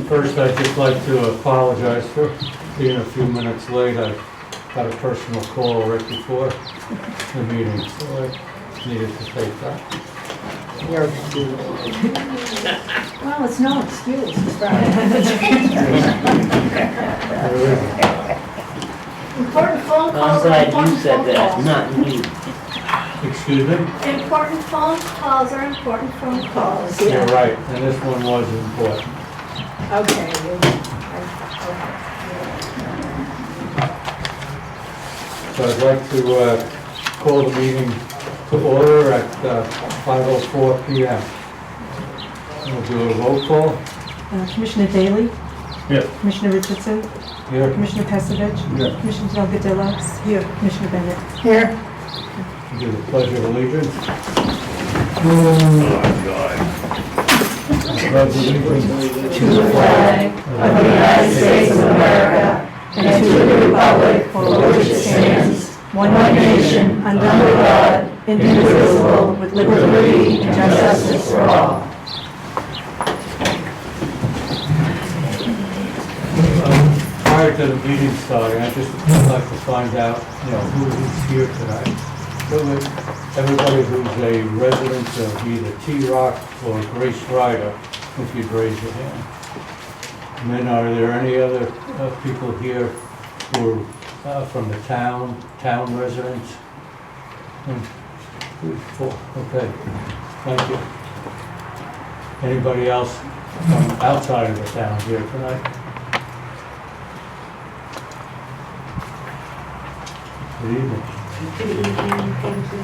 First, I'd just like to apologize for being a few minutes late. I got a personal call right before the meeting, so I needed to take that. You're excused. Well, it's no excuse, it's Friday. Important phone I'm calls. glad you important said phone that, calls. not me. Excuse me? Important phone calls are important phone calls. You're right, and this one was important. Okay. So I'd like to call the meeting to order at 5:04 p.m. We'll do a roll call. Commissioner Daley? Yes. Commissioner Richardson? Here. Commissioner Pestovich? Here. Commissioner Delgadillo? Here. Commissioner Bennett? Here. Do the pledge of allegiance. Pledge allegiance To the flag of the United States of America and to the republic for which it stands, one nation, under God, indivisible, with liberty and justice for all. Prior to the meeting starting, I just would like to find out, who's here tonight. So everybody who's a resident of either T-Rock or Grace Ryder, if you'd raise your hand. And then are there any other people here who are from the town residents? 1, 2, 4, okay, thank you. Anybody else from outside of the town here tonight? Good evening. Good evening, thank you.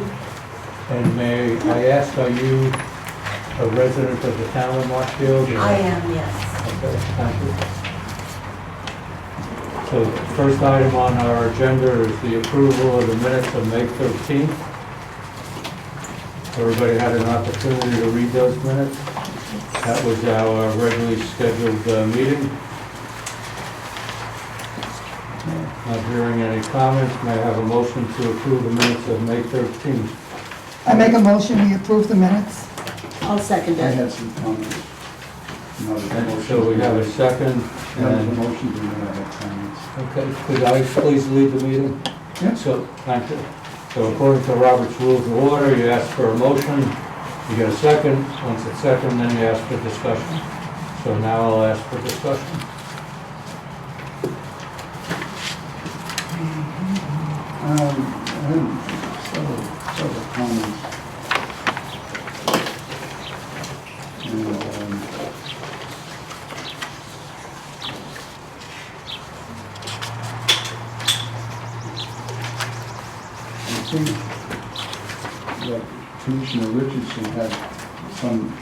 And may I ask, are you a resident of the town of Marshfield? or- I am, yes. Okay, thank you. So the first item on our agenda is the approval of the minutes of May 13th. Everybody had an opportunity to read those minutes? That was our regularly scheduled meeting. Not hearing any comments, may I have a motion to approve the minutes of May 13th? I make a motion, we approve the minutes. I'll second I it. had some comments. No, the And motion- so we have a second, No, the and, motion, and then I had comments. okay, could I please lead the meeting? Yeah. So, thank you. So according to Robert's Rules of Order, you ask for a motion, you get a second, once it's second, then you ask for discussion. So now I'll ask for discussion. I had several comments. And, I think that Commissioner Richardson had some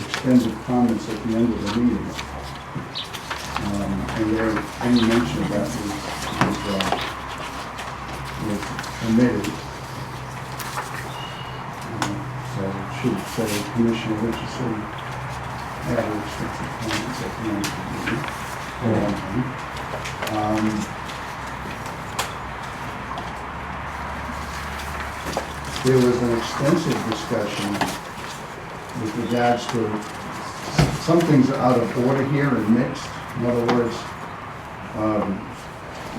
extended comments at the end of the meeting. And there, any mention of that was omitted. So it should say Commissioner Richardson had extensive comments at the end of the meeting. There was an extensive discussion with regards to some things are out of order here and mixed. In other words,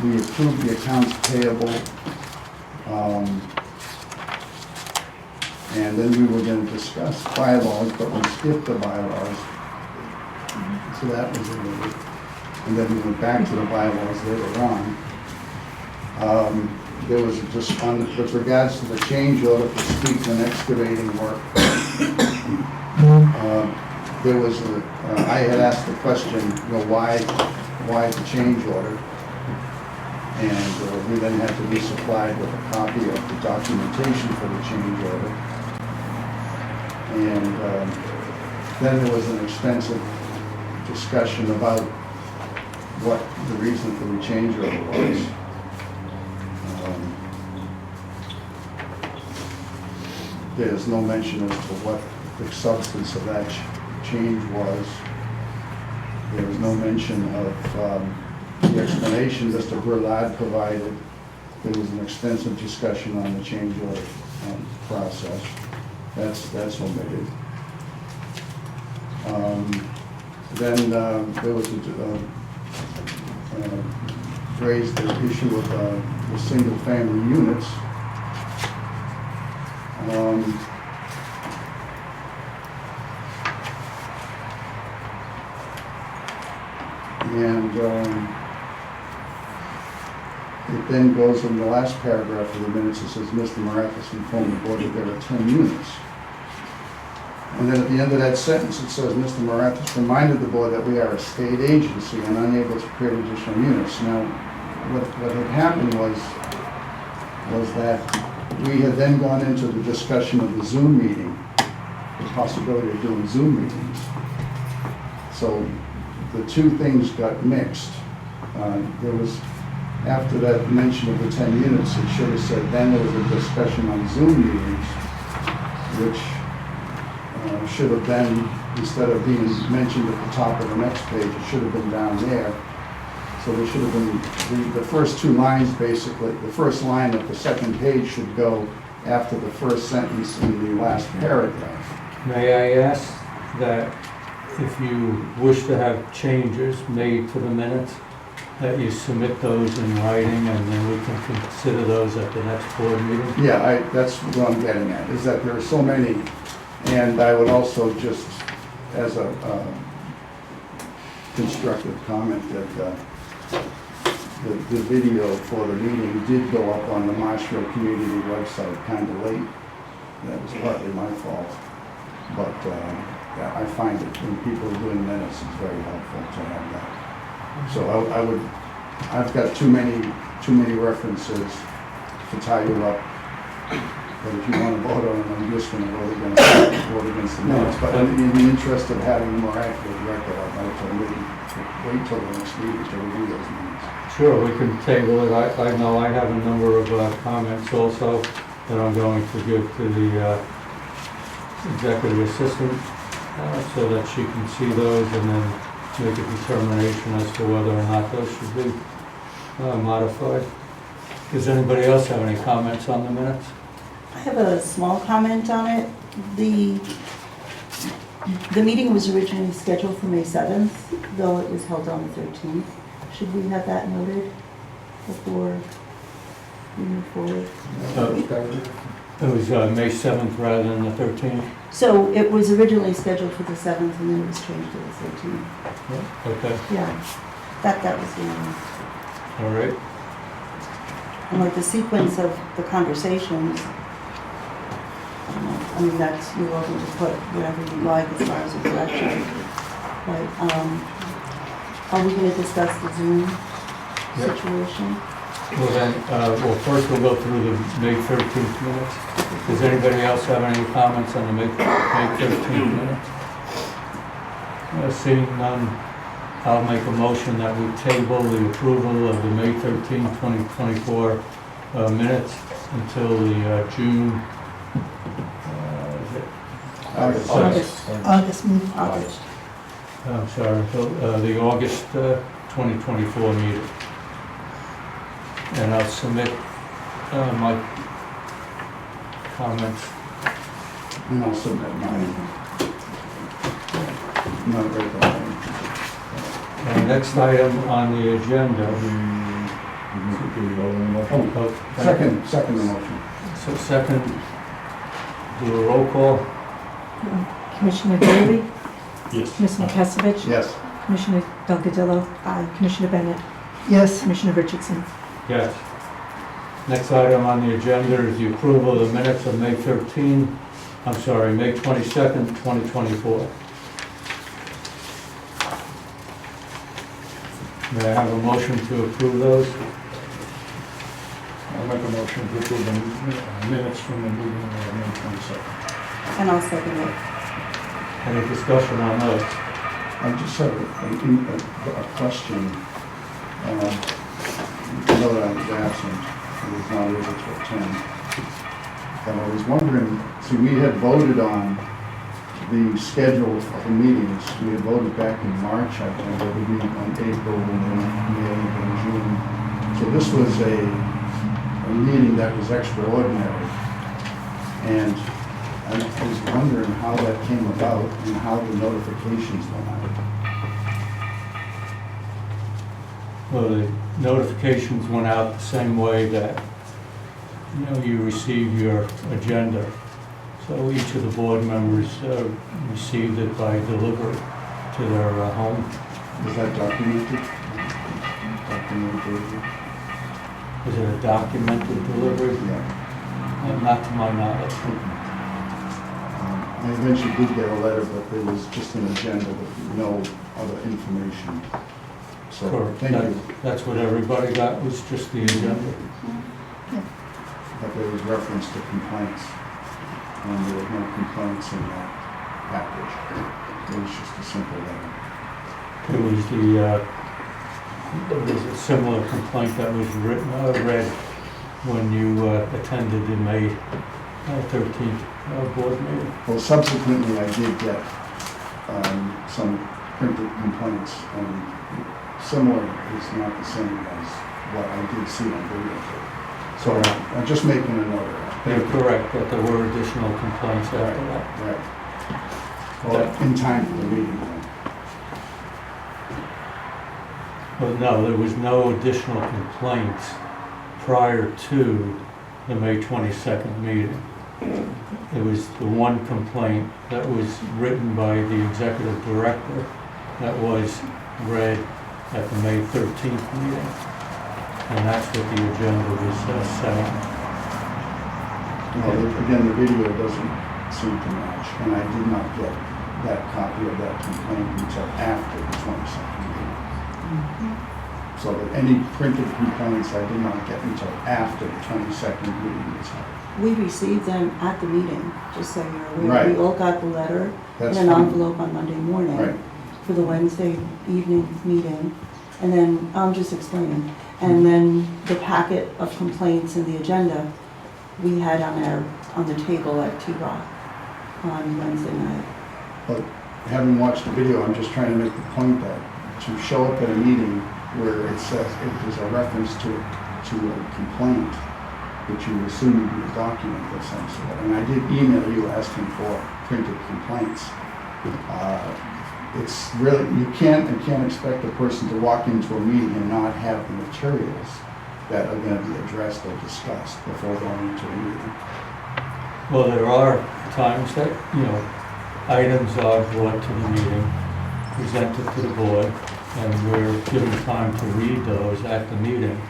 we approved the accounts payable, and then we were going to discuss bylaws, but we skipped the bylaws. So that was omitted. And then we went back to the bylaws later on. There was just with regards to the change order for Speakman excavating work. There was I had asked the question, why the change order? And we then had to be supplied with a copy of the documentation for the change order. And then there was an extensive discussion about what the reason for the change order was. There's no mention as to what the substance of that change was. There was no mention of the explanation Mr. Berlad provided. There was an extensive discussion on the change order That's omitted. Then there was raised the issue of the single-family units. And it then goes in the last paragraph of the minutes, it says, Mr. Marathis informed the board that there are 10 units. And then at the end of that sentence, it says, Mr. Marathis reminded the board that we are a state agency and unable to create additional units. Now, what had happened was that we had then gone into the discussion of the Zoom meeting, the possibility of doing Zoom meetings. So the two things got mixed. There was, after that mention of the 10 units, it should have said, then there was a discussion on Zoom meetings, which should have been, instead of being mentioned at the top of the next page, it should have been down there. So there should have been, the first two lines basically, the first line of the second page should go after the first sentence in the last paragraph. May I ask that if you wish to have changes made to the minutes, that you submit those in writing and then we can consider those at the next board meeting? Yeah, that's what I'm getting at, is that there are so many, and I would also just, as a constructive comment, that the video for the meeting did go up on the Marshfield community website kind of late. That was partly my fault, but yeah, I find it when people are doing minutes, it's very helpful to have that. So I've got too many references to tie you up. But if you want to vote on them, I'm just going to vote against the minutes. But in the interest of having a more accurate record, I'd like to wait till the next meeting to review those minutes. Sure, we can table it. I know I have a number of comments also that I'm going to give to the executive assistant so that she can see those and then make a determination as to whether or not those should be modified. Does anybody else have any comments on the minutes? I have a small comment on it. The meeting was originally scheduled for May 7th, though it was held on the 13th. Should we have that noted before we move forward? It was May 7th rather than the 13th? So it was originally scheduled for the 7th and then it was changed to the 13th. Okay, Yeah, that was the only. all right. And like the sequence of the conversations, I mean, that's, you're welcome to put whatever you like as far as a direction. But, are we gonna discuss the Zoom Yep. situation? Well then, first we'll go through the May 13th minutes. Does anybody else have any comments on the May 13th minutes? Seeing none, I'll make a motion that we table the approval of the May 13th, 2024 minutes until the June, August meeting. August. I'm sorry, until the August 2024 meeting. And I'll submit my comments. And I'll submit mine. Not right there. Next item on the agenda. Second motion. So second, do a roll call. Commissioner Daley? Yes. Commissioner Kasevich? Yes. Commissioner Delgadillo? Aye. Commissioner Bennett? Yes, Commissioner Richardson? Yes. Next item on the agenda is the approval of the minutes of May 22nd, 2024. May I have a motion to approve those? I'll make a motion to approve the minutes from the meeting of May 22nd. And I'll second it. Any discussion on those? I just have a question. I know that I was absent, I was not able to attend. And I was wondering, see, we had voted on the schedule of the meetings. We had voted back in March, I think, that would be on April and then May and June. So this was a meeting that was extraordinary. And I was wondering how that came about and how the notifications went out. Well, the notifications went out the same way that, you receive your agenda. So each of the board members received it by delivery to their home. Is that documented? Documented? Is it a documented delivery? Yeah. Not to my knowledge. I eventually did get a letter, but there was just an agenda with no other information. So, Correct. thank you. That's what everybody got, was just the agenda. But there was reference to complaints, and there were no complaints in that package. It was just a simple letter. It was there was a similar complaint that was read when you attended the May 13th board meeting. Well, subsequently, I did get some printed complaints, and similar is not the same as what I did see on videotape. So I'm just making a note of that. You're correct that there were additional complaints after that. Right. Well, in time for the meeting, then. But no, there was no additional complaints prior to the May 22nd meeting. It was the one complaint that was written by the executive director that was read at the May 13th meeting. And that's what the agenda was saying. Well, again, the video doesn't seem to match, and I did not get that copy of that complaint until after the 22nd meeting. So that any printed complaints I did not get until after the 22nd meeting was held. We received them at the meeting, just so you're aware. Right. We all got the letter in That's an fine. envelope on Monday morning Right. for the Wednesday evening meeting. And then, I'm just explaining, and then the packet of complaints and the agenda we had on the table at T-Rock on Wednesday night. But having watched the video, I'm just trying to make the point that to show up at a meeting where it says it is a reference to a complaint, which you assume would be a document of some sort. And I did email you asking for printed complaints. It's really, you can't expect a person to walk into a meeting and not have the materials that are going to be addressed or discussed before going into a meeting. Well, there are times that, items are brought to the meeting, presented to the board, and we're given time to read those at the meeting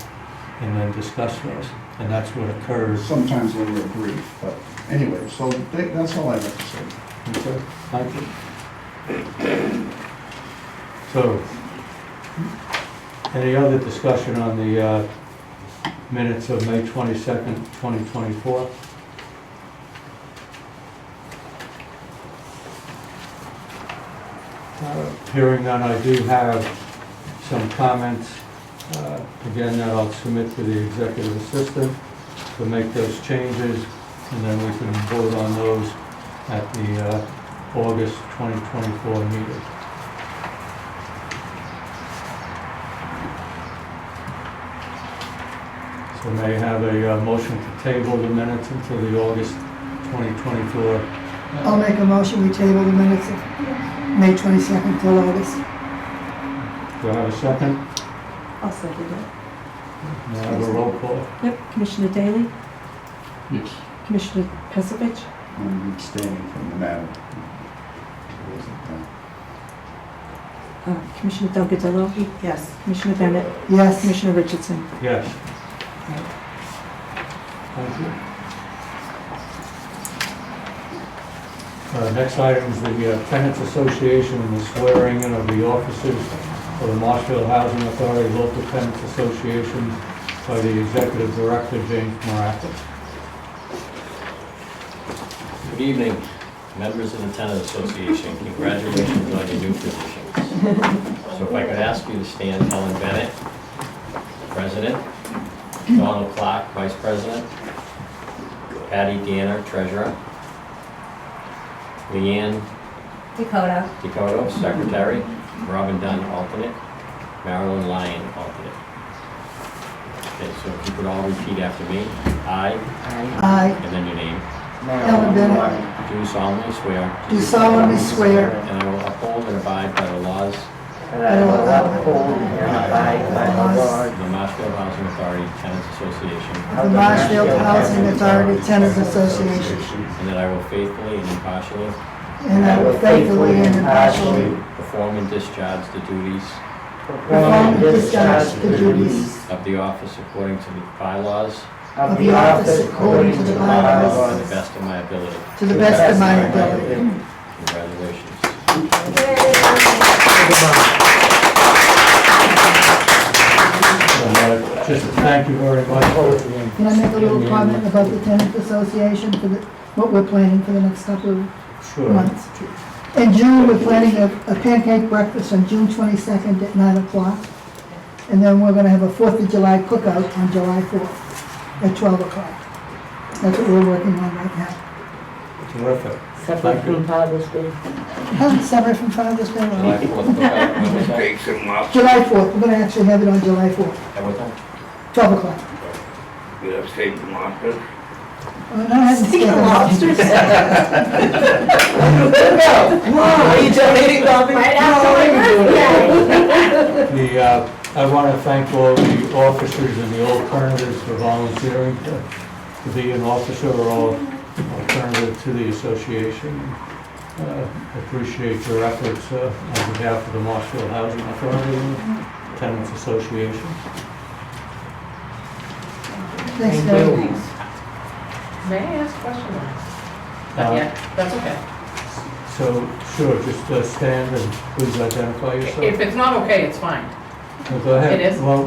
and then discuss those. And that's what occurs. Sometimes when they're brief, but anyway, so that's all I have to say. Okay, thank you. So, any other discussion on the minutes of May 22nd, 2024? Hearing none, I do have some comments, again, that I'll submit to the executive assistant to make those changes, and then we can vote on those at the August 2024 meeting. So may I have a motion to table the minutes until the August 2024? I'll make a motion, we table the minutes of May 22nd till August. Do I have a second? I'll second it. May I have a roll call? Yep, Commissioner Daley, Yes. Commissioner Pesovich, I'm abstaining from the matter. It wasn't, Commissioner Delgadillo, Yes. Commissioner Bennett, Yes, Commissioner Richardson. Yes. Thank you. Next item is the Tenants Association and the swearing in of the officers of the Marshfield Housing Authority Local Tenants Association by the Executive Director, James Morakis. Good evening, members of the Tenant Association. Congratulations on your new positions. So if I could ask you to stand, Helen Bennett, President, Donald Clark, Vice President, Patty Danner, Treasurer, Leanne Dakota, Secretary, Robin Dunn, alternate, Marilyn Lyon, alternate. Okay, so if you could all repeat after me. I, I, and then your name, Ellen Bennett, do solemnly swear do solemnly swear and I will uphold and abide by the laws that I will uphold and abide by the laws of the Marshfield Housing Authority Tenants Association, of the Marshfield Housing Authority Tenants Association, and that I will faithfully and impartially and I will faithfully and impartially perform and discharge the duties perform and discharge the duties of the office according to the bylaws of the office according to the to bylaws the best of my ability. to the best of my ability. Congratulations. Just thank you very much for Can I make a little comment about the tenant association for what we're planning for the next couple of sure. months? In June, we're planning a pancake breakfast on June 22nd at 9 o'clock. And then we're gonna have a 4th of July cookout on July 4th at 12 o'clock. That's what we're working on right now. Terrific. separate from Father's Day. Separate from Father's Day. July 4th, cookout, when was that? July 4th, we're gonna actually have it on July 4th, At what time? 12 o'clock. You have steak and lobster? Oh, no, I haven't Steak and seen it. lobsters? Come on, are you donating coffee? Right after my birthday. I want to thank all the officers and the alternatives for volunteering to be an officer or alternative to the association. Appreciate your efforts on behalf of the Marshfield Housing Authority and Tenants Association. Thanks, Dave. May I ask a question? Uh, Yeah, that's okay. So, sure, just stand and please identify yourself. If it's not okay, it's fine. Well, go ahead. It is? Well,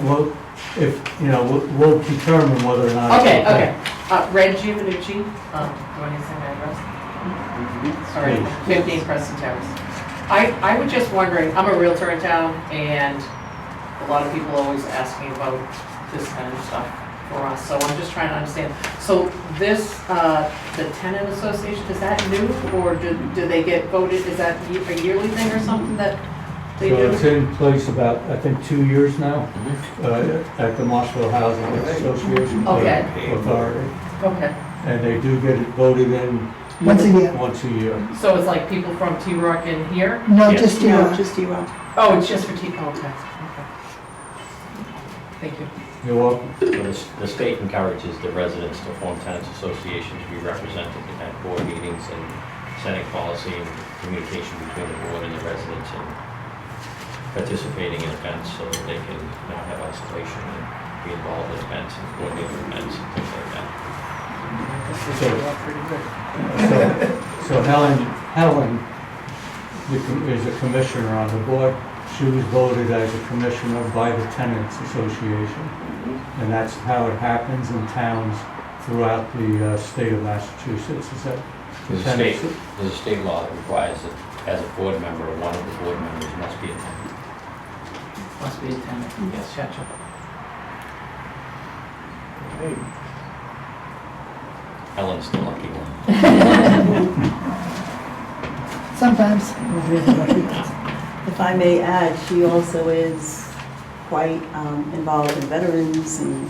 if, we'll determine whether or not. it's Okay, okay. Red Giovanucci, do I need to say my address? Sorry, Please. 15 Preston Terrace. I was just wondering, I'm a realtor in town, and a lot of people always asking about this kind of stuff for us, so I'm just trying to understand. So this, the tenant association, is that new, or do they get voted, is that a yearly thing or something that they So do? it's in place about, I think, 2 years now, at the Marshfield Housing Association. Okay. Authority. Okay, And they do get it voted in Once a year. once a year. so it's like people from T-Rock in here? No, Yes. just you. No, just you, Rob. Oh, it's just for okay. Thank you. You're welcome. The state encourages the residents to form tenants associations to be represented at board meetings and setting policy and communication between the board and the residents and participating in events so that they can not have isolation and be involved in events and coordinate events and things like that. This is So- pretty good. So Helen is a commissioner on the board. She was voted as a commissioner by the Tenants Association. And that's how it happens in towns throughout the state of Massachusetts, is that? the tenants- There's a state law that requires that as a board member, one of the board members must be a tenant. Must be a tenant. Yes, gotcha. Helen's the lucky one. Sometimes. If I may add, she also is quite involved in veterans and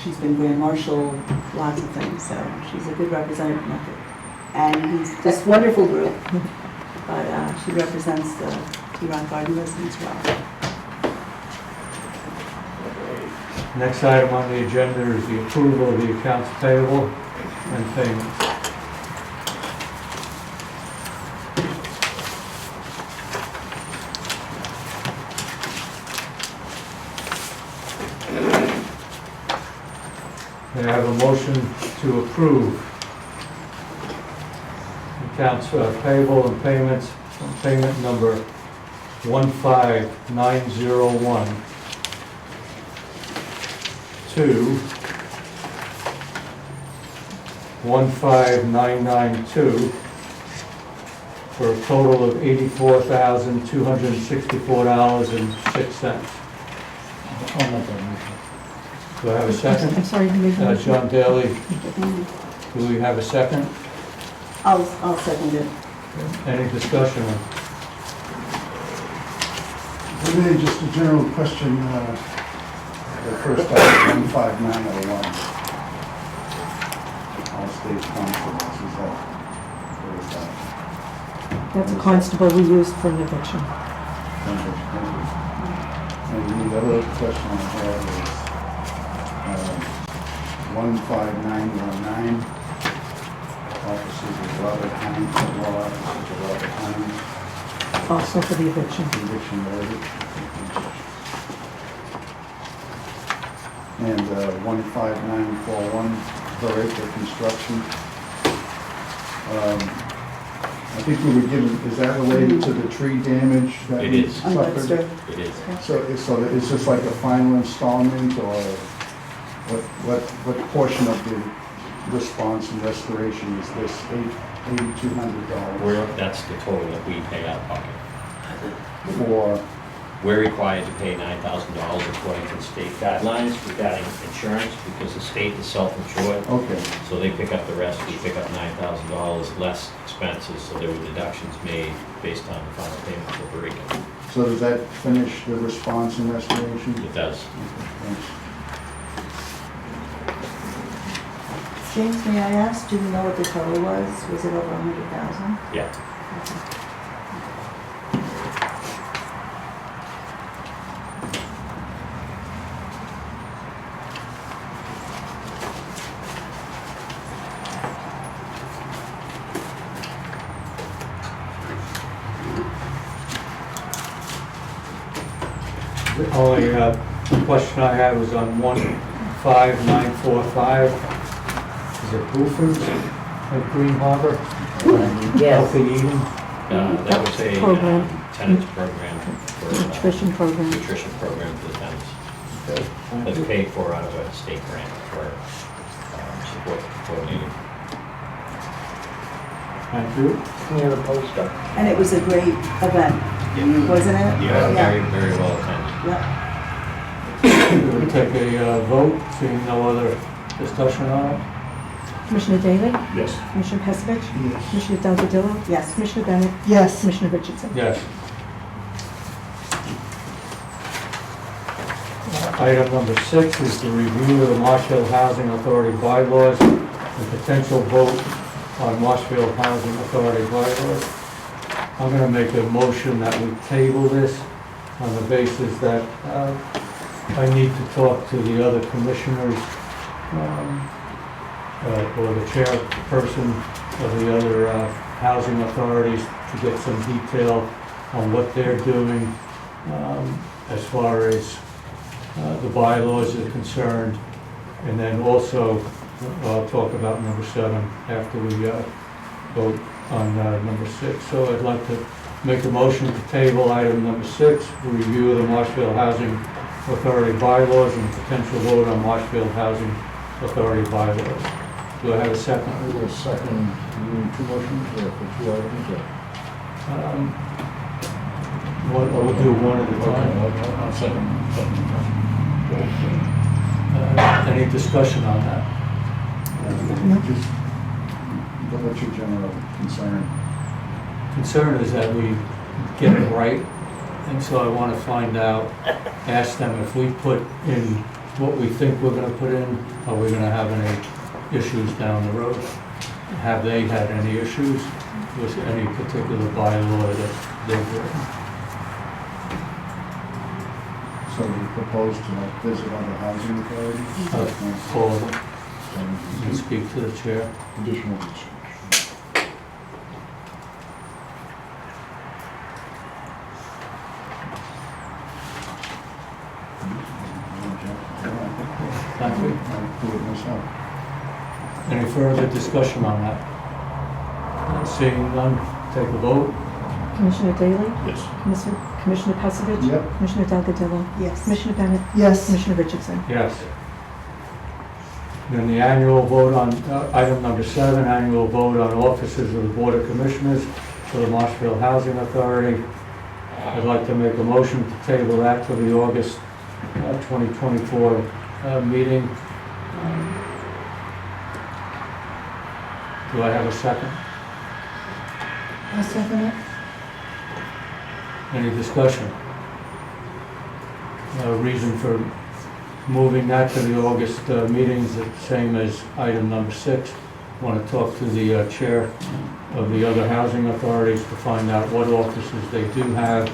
she's been Grand Marshal, lots of things, so she's a good representative of it. And he's this wonderful group, but she represents the T-Rock Garden residents well. Next item on the agenda is the approval of the accounts payable and payments. May I have a motion to approve accounts payable and payments, payment number 15901 to 15992 for a total of $84,264.06. I'll make that motion. Do I have a second? I'm sorry, you made the motion. John Daly, do we have a second? I'll second it. Any discussion? Maybe just a general question, the first item, 15901. All state constables, is that, what is that? That's a constable we used for an eviction. And the other question I had is 15919, offices of Robert Hines, law offices of Robert Hines, Also for the eviction. conviction verdict. And 15941, per acre construction. I think we were given, is that related to the tree damage that It we is. On suffered? Webster. It is. So it's just like a final installment, or what portion of the response and restoration is this $8,200 That's the total that we pay out of pocket. for? We're required to pay $9,000 according to the state guidelines regarding insurance because the state is self-insured. Okay, So they pick up the rest, we pick up $9,000 less expenses, so there were deductions made based on the final payment for Barica. so does that finish the response and restoration? It does. Okay, thanks. James, may I ask, do you know what the total was? Was it over 100,000? Yeah. The only question I had was on 15945. Is it Buford's at Green Harbor? Yes. Healthy eating? That was a Program. tenants program for Nutrition program. nutrition program for the tenants. Okay. That's paid for out of a state grant for support coordinating. Thank you. Near the post office. And it was a great event, wasn't it? Yeah, very, very well attended. Yeah. We'll take a vote, seeing no other discussion on it. Commissioner Daley? Yes. Commissioner Peskovich? Yes. Commissioner Delgadillo? Yes. Commissioner Bennett? Yes. Commissioner Richardson? Yes. Item number 6 is the review of the Marshfield Housing Authority bylaws and potential vote on Marshfield Housing Authority bylaws. I'm going to make a motion that we table this on the basis that I need to talk to the other commissioners or the chairperson of the other housing authorities to get some detail on what they're doing as far as the bylaws are concerned. And then also, I'll talk about number 7 after we vote on number 6. So I'd like to make a motion to table item number 6, review of the Marshfield Housing Authority bylaws and potential vote on Marshfield Housing Authority bylaws. Do I have a second? I will second, you need 2 motions or for 2 items or? We'll do one at a Okay, time. I'll second. Any discussion on that? Just, what's your general concern? Concern is that we get it right, and so I want to find out, ask them if we put in what we think we're going to put in, are we going to have any issues down the road? Have they had any issues with any particular bylaw that they've written? So you propose to visit other housing authorities? Call them and speak to the chair. Additional discussion. Thank you. I'll do it myself. Any further discussion on that? Seeing none, take a vote. Commissioner Daley? Yes. Commissioner Peskovich? Yep. Commissioner Delgadillo? Yes. Commissioner Bennett? Yes. Commissioner Richardson? Yes. Then the annual vote on, item number 7, annual vote on officers of the Board of Commissioners for the Marshfield Housing Authority. I'd like to make a motion to table that to the August 2024 meeting. Do I have a second? I'll second it. Any discussion? Reason for moving that to the August meeting is the same as item number 6. Want to talk to the chair of the other housing authorities to find out what offices they do have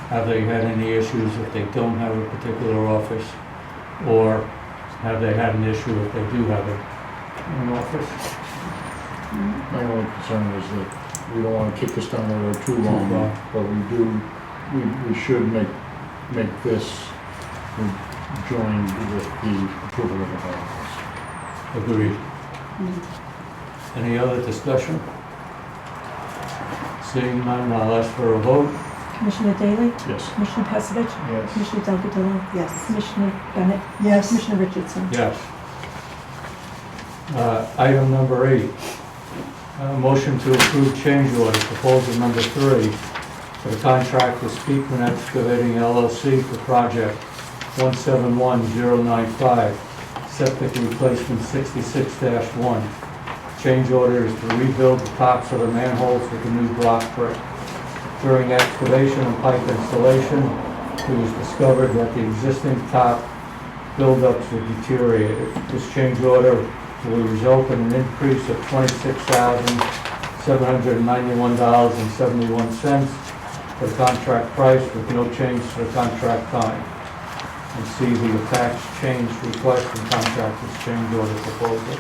Have they had any issues if they don't have a particular office? Or have they had an issue if they do have an office? My only concern is that we don't want to kick this down the road too long, but we should make this joined with the approval of the bylaws. Agreed. Any other discussion? Seeing none, I'll ask for a vote. Commissioner Daley? Yes. Commissioner Pasavich? Yes. Commissioner Delgadillo? Yes. Commissioner Bennett? Yes. Commissioner Richardson? Yes. Item number 8, motion to approve change order, proposal number 3, for the contract with Speakman Excavating LLC for project 171095, septic replacement 66-1. Change order is to rebuild the tops of the manholes with a new block brick. During excavation and pipe installation, it was discovered that the existing top buildups were deteriorated. This change order will result in an increase of $26,791.71 for the contract price with no change to the contract time. And see the attached change request and contractor's change order proposal.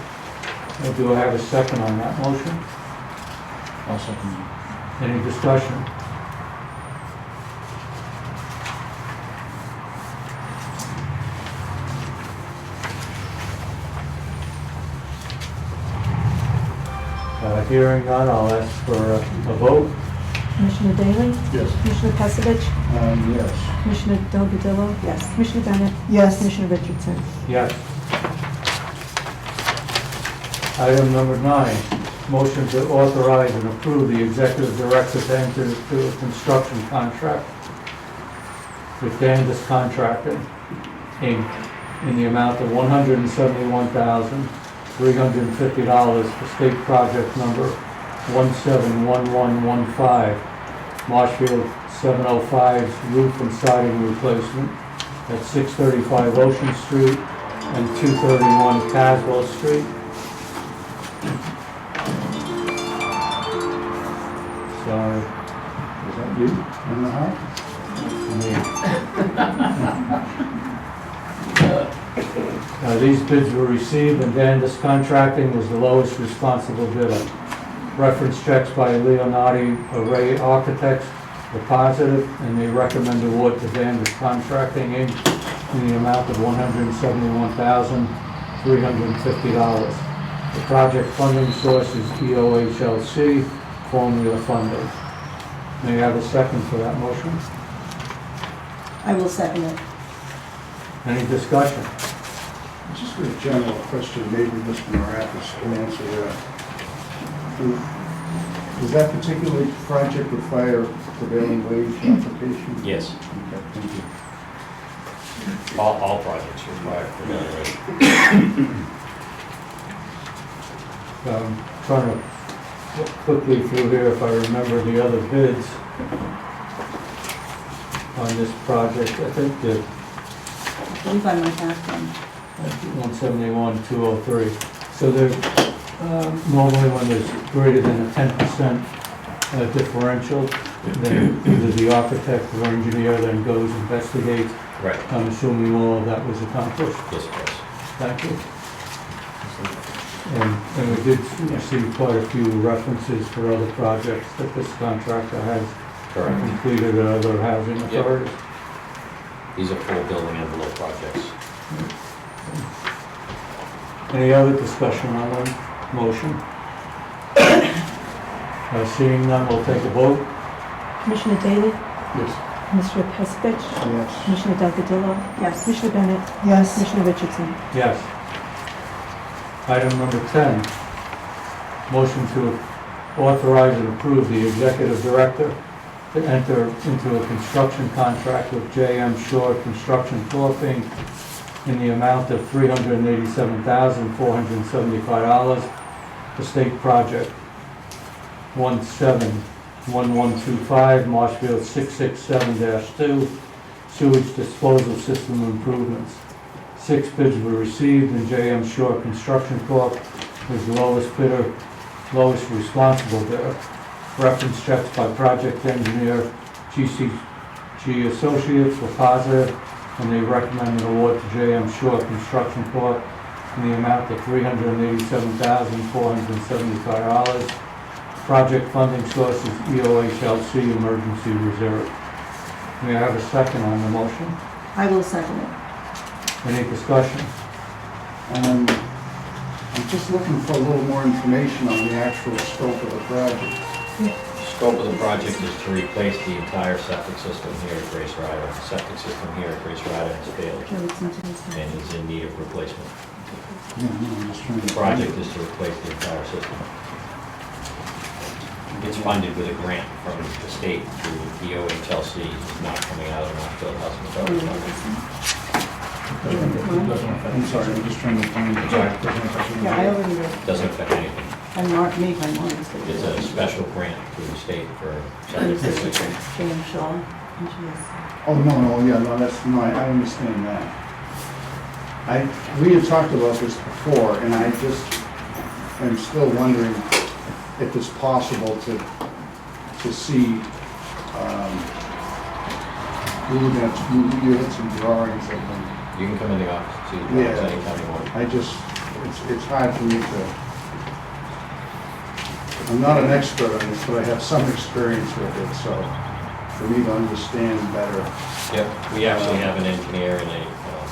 Do I have a second on that motion? I'll second that. Any discussion? Hearing none, I'll ask for a vote. Commissioner Daley? Yes. Commissioner Pasavich? Yes. Commissioner Delgadillo? Yes. Commissioner Bennett? Yes. Commissioner Richardson? Yes. Item number 9, motion to authorize and approve the executive director to enter into a construction contract with Danvers Contracting, Inc. in the amount of $171,350 for state project number 171115, Marshfield 705's roof and siding replacement at 635 Ocean Street and 231 Caswell Street. Sorry. Is that you in the house? These bids were received and Danvers Contracting was the lowest responsible bidder. Reference checks by Leonardi Array Architects were positive and they recommend award to Danvers Contracting Inc. in the amount of $171,350. The project funding source is EOHLC, formula funding. May I have a second for that motion? I will second it. Any discussion? Just a general question, maybe Mr. Moratis can answer that. Does that particular project require prevailing wage application? Yes, Okay, thank you. all projects require prevailing wage. Trying to look quickly through here if I remember the other bids on this project. I think that I believe I might have them. 171,203. So there's, normally when there's greater than a 10% differential, then either the architect or engineer then goes investigates. Right. I'm assuming all of that was accomplished. Yes, of course. Thank you. And we did see quite a few references for other projects that this contractor has Correct. completed at other housing authorities. These are full building envelope projects. Any other discussion on the motion? Seeing none, we'll take a vote. Commissioner Daley? Yes. Commissioner Pasavich? Yes. Commissioner Delgadillo? Yes. Commissioner Bennett? Yes. Commissioner Richardson? Yes. Item number 10, motion to authorize and approve the executive director to enter into a construction contract with J.M. Shore Construction Corp. Inc. in the amount of $387,475 for state project 171125, Marshfield 667-2, sewage disposal system improvements. 6 bids were received and J.M. Shore Construction Corp. was the lowest bidder, lowest responsible bidder. Reference checks by project engineer GC G Associates were positive, and they recommended award to JM Shore Construction Corp. in the amount of $387,475. Project funding source is EOHLC Emergency Reserve. May I have a second on the motion? I will second it. Any discussion? I'm just looking for a little more information on the actual scope of the project. Scope of the project is to replace the entire septic system here at Grace Rider. The septic system here at Grace Rider has failed and is in need of replacement. Yeah, no, I'm just trying The to. project is to replace the entire system. It's funded with a grant from the state through EOHLC. It's not coming out of the Marshfield Housing Authority funding. I'm sorry, I'm just trying to find the. Yeah, I already read. Doesn't affect anything. I made my marks. It's a special grant through the state for septic system. Jane Shaw, and she is. Oh, no, yeah, no, I understand that. We had talked about this before, and I just am still wondering if it's possible to see, we're looking at, you had some drawings of them. You can come in the office, see the drawings Yeah. anytime you want. It's hard for me to, I'm not an expert on this, but I have some experience with it, so for me to understand better. Yep, we actually have an engineer and a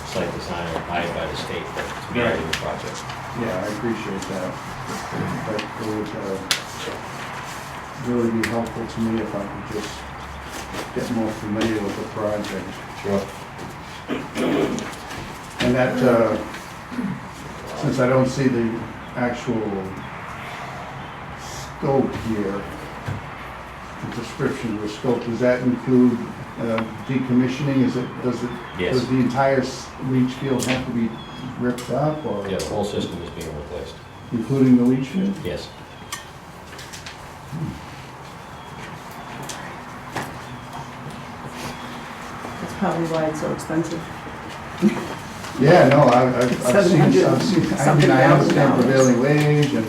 site designer hired by the state to manage the project. Yeah, I appreciate that. But it would really be helpful to me if I could just get more familiar with the project. Sure. And that, since I don't see the actual scope here, the description of the scope, does that include decommissioning? Does Yes. the entire leach field have to be ripped up, or Yeah, the whole system is being replaced. including the leach field? Yes. That's probably why it's so expensive. Yeah, no, I've seen, I something understand $700. prevailing wage, and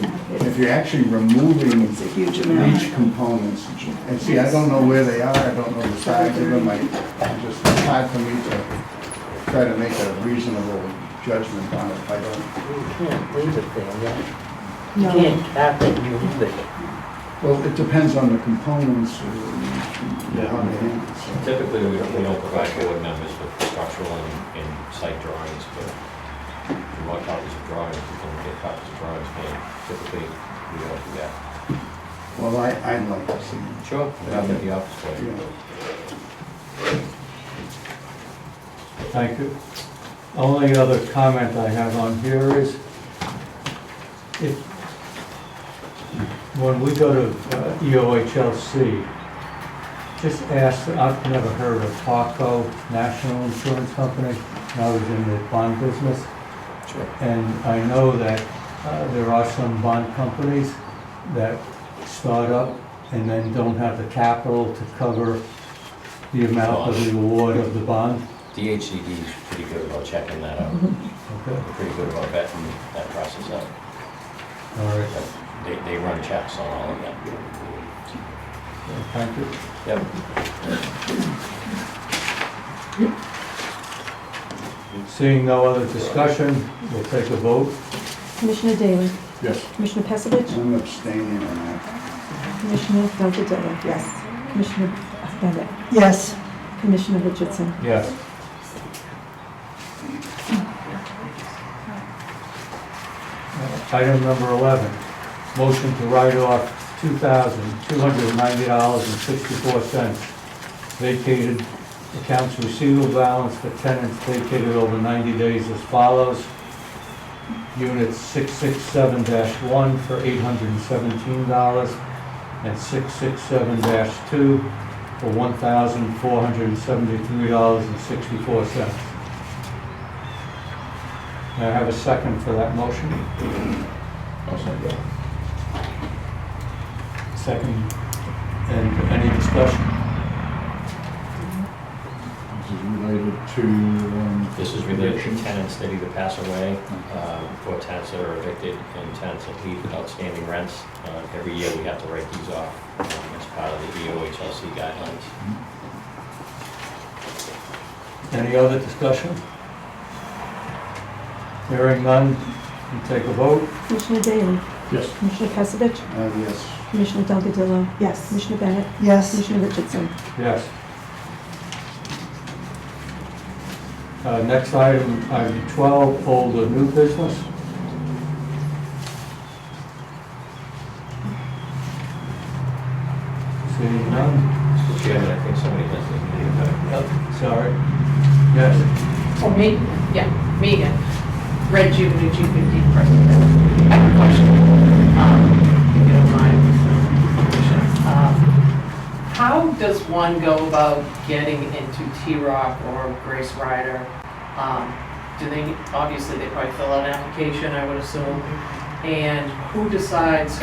if you're actually removing It's a huge amount. leach components, and see, I don't know where they are, I don't know the size of them, it's hard for me to try to make a reasonable judgment on it if I don't. You can't leave it there, yeah. You No. can't cap it and move it. Well, it depends on the components, how they handle it, so. Typically, we don't provide board members with structural and site drawings, but if you want copies of drawings, you can get copies of drawings made. Typically, we don't do that. Well, I'd like to see. Sure. Have them at the office for you. Yeah. Thank you. Only other comment I have on here is, when we go to EOHLC, just ask, I've never heard of Parco National Insurance Company, and I was in the bond business. Sure. And I know that there are some bond companies that start up and then don't have the capital to cover the amount of the award of the bond. DHCD is pretty good about checking that out. Okay, They're pretty good about vetting that process out. all right, They run checks on all of that. thank you. Yep. Seeing no other discussion, we'll take a vote. Commissioner Daley? Yes. Commissioner Pesovich? I'm abstaining on that. Commissioner Delgado? Yes. Commissioner Bennett? Yes, Commissioner Richardson? Yes. Item number 11, motion to write off $2,290.64 vacated accounts receivable balance for tenants vacated over 90 days as follows. Unit 667-1 for $817 and 667-2 for $1,473.64. May I have a second for that motion? I'll say that. Second, and any discussion? This is related to, This is related to tenants that either pass away, or tenants that are evicted, and tenants that leave outstanding rents. Every year, we have to write these off as part of the EOHLC guidelines. Any other discussion? Hearing none, we take a vote. Commissioner Daley? Yes. Commissioner Passadich? Yes. Commissioner Delgadillo? Yes. Commissioner Bennett? Yes. Commissioner Richardson? Yes. Next item, item 12, old or new business. Seeing none, Mr. Chairman, I think somebody has this meeting. sorry. Yes, Oh, me, yeah, me again. Red Jubilee G50 president. I have a question, if you don't mind. How does one go about getting into T-Rock or Grace Rider? Do they, obviously, they probably fill out an application, I would assume. And who decides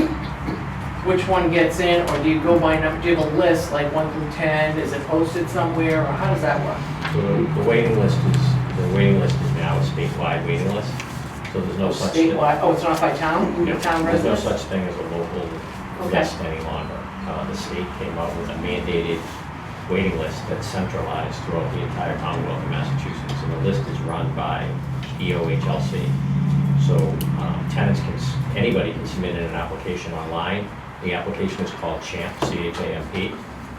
which one gets in, or do you go by number, do you have a list, like 1 through 10? Is it posted somewhere, or how does that work? So the waiting list is now a statewide waiting list, so there's no such thing. Statewide, oh, it's not by town, Yep. town There's no residents? such thing as a local Okay. list any longer. The state came out with a mandated waiting list that's centralized throughout the entire Commonwealth of Massachusetts, and the list is run by EOHLC. So tenants anybody can submit in an application online. The application is called CHAMP, C-H-A-M-P.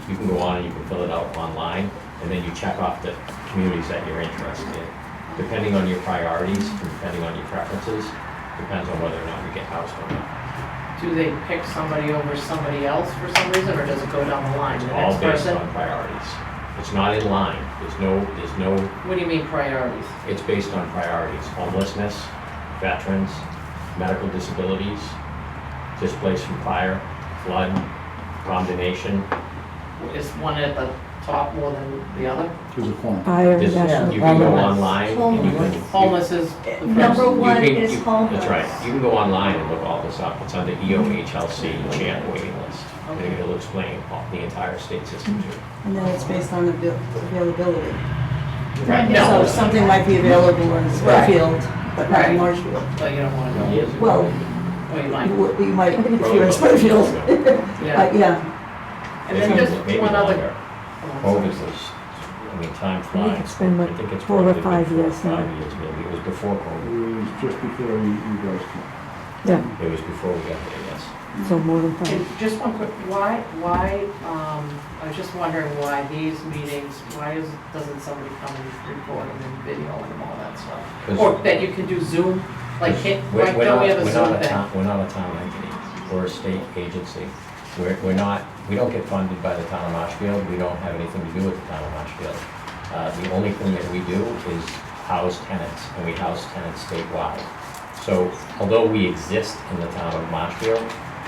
You can go on and you can fill it out online, and then you check off the communities that you're interested in. Depending on your priorities, depending on your preferences, depends on whether or not you get housed or not. Do they pick somebody over somebody else for some reason, or does it go down the line, It's the all next based person? on priorities. It's not in line. There's no, What do you mean priorities? it's based on priorities. Homelessness, veterans, medical disabilities, displaced from fire, flood, condemnation. Is one at the top more than the other? There's a form. Fire, This- national. You can go online and you can. Homeless is the Number first. one you can- is you- homeless. That's right. You can go online and look all this up. It's under EOHLC CHAMP waiting list. And Okay. it'll explain the entire state system too. And then it's based on availability. Right. No. So something might be available in Springfield, but not in Right. Marshfield. But you don't want to know. Years ago. Well, Oh, you might. you might, if you're in Springfield, Yeah. yeah. And then just Maybe one other. longer. COVID was, I mean, time flies. it's been, like, I think it's 4 or probably been 5 4 or years now. 5 years, maybe. It was before It COVID. was just before you guys came. Yeah, It was before we got here, yes. so more than 5. And just one quick, I was just wondering why these meetings, doesn't somebody come and record them and video and all that stuff? 'Cause Or that you can do Zoom, like, We're why don't we have a we're Zoom not a thing? town, we're not a town entity. We're a state agency. We're not, we don't get funded by the town of Marshfield. We don't have anything to do with the town of Marshfield. The only thing that we do is house tenants, and we house tenants statewide. So although we exist in the town of Marshfield,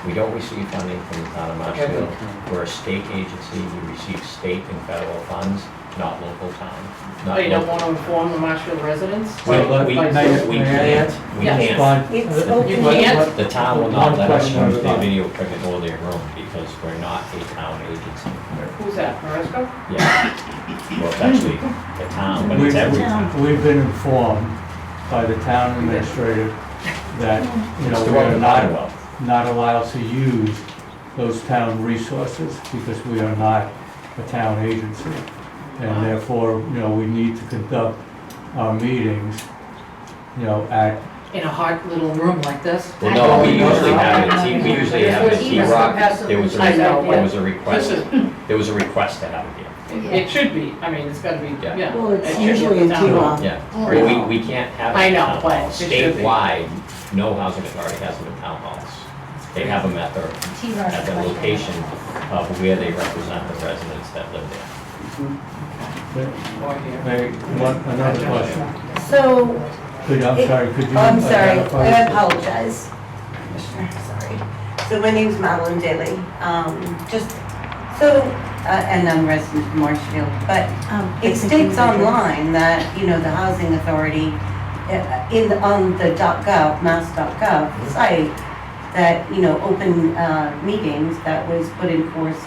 we don't receive funding from the town of Marshfield. We're a state agency. We receive state and federal funds, not local town. Oh, you don't want to inform the Marshfield residents? Well, Like- We like- can't. Yes. It's Uh, open. You can't? The town will One not let us question at use a their time. video equipment or their room because we're not a town agency. Who's that, Maresco? Yeah, well, it's actually the town, but it's every town. We've been informed by the town administrator that, you know, It's we throughout are the not, Commonwealth. not allowed to use those town resources because we are not a town agency. And therefore, you know, we need to conduct our meetings, you know, at, In a hot little room like this? Well, no, we usually have it, we usually have it at T-Rock. There was I know, there was a This request, is, there was a request to have it here. it should be, I mean, it's gotta be, Yeah. yeah. Well, it's It should be usually at in the town hall. T-Rock. Yeah, Oh. well, we can't have it. I at know, town but hall. it should be. Statewide, no housing authority has them in town halls. They have them at their, T-Rock. at the location of where they represent the residents that live there. Or here. hey, another question. So, I'm sorry, could you? I'm sorry, identify I yourself? apologize. Commissioner, sorry. So my name's Madeline Daly. And I'm resident of Marshfield, but it states online that, the housing authority, on the .gov, mass.gov site, that, open meetings that was put in force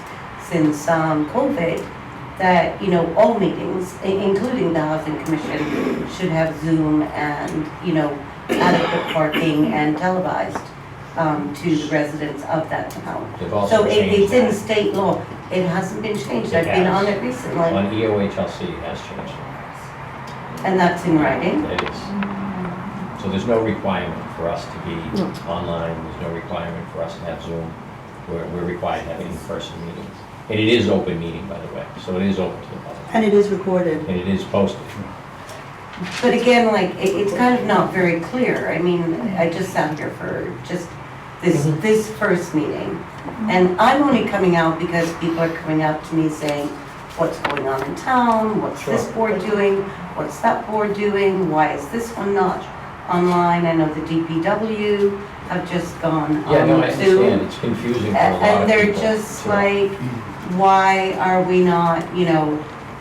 since COVID, that, all meetings, including the Housing Commission, should have Zoom and, adequate parking and televised to the residents of that town. They've also So changed it's in that. state law. It hasn't been changed. It I've been has. on it recently. On EOHLC, it has changed. And that's in writing? It is. So there's no requirement for us to be online, there's no requirement for us to have Zoom. We're required to have in-person meetings. And it is open meeting, by the way, so it is open to the public. And it is recorded. And it is posted. But again, like, it's kind of not very clear. I mean, I just sat here for just this first meeting. And I'm only coming out because people are coming out to me saying, what's going on in town? What's this board doing? What's that board doing? Why is this one not online? I know the DPW have just gone Yeah, no, I on understand, Zoom. it's confusing for a lot of people. And they're just like, why are we not,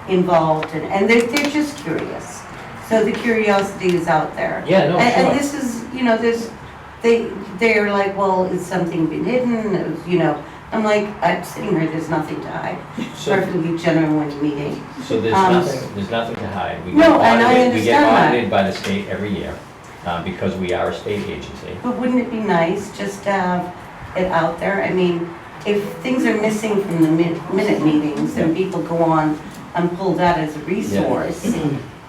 involved? And they're just curious. So the curiosity is out there. Yeah, no, And sure. this is, they're like, well, is something been hidden? I'm like, I'm sitting here, there's nothing to hide. So- Perfectly genuine meeting. So there's nothing to hide. We get No, and I audited- We get understand that. audited by the state every year, because we are a state agency. But wouldn't it be nice just to have it out there? I mean, if things are missing from the minute meetings and people go on and pull that as a resource.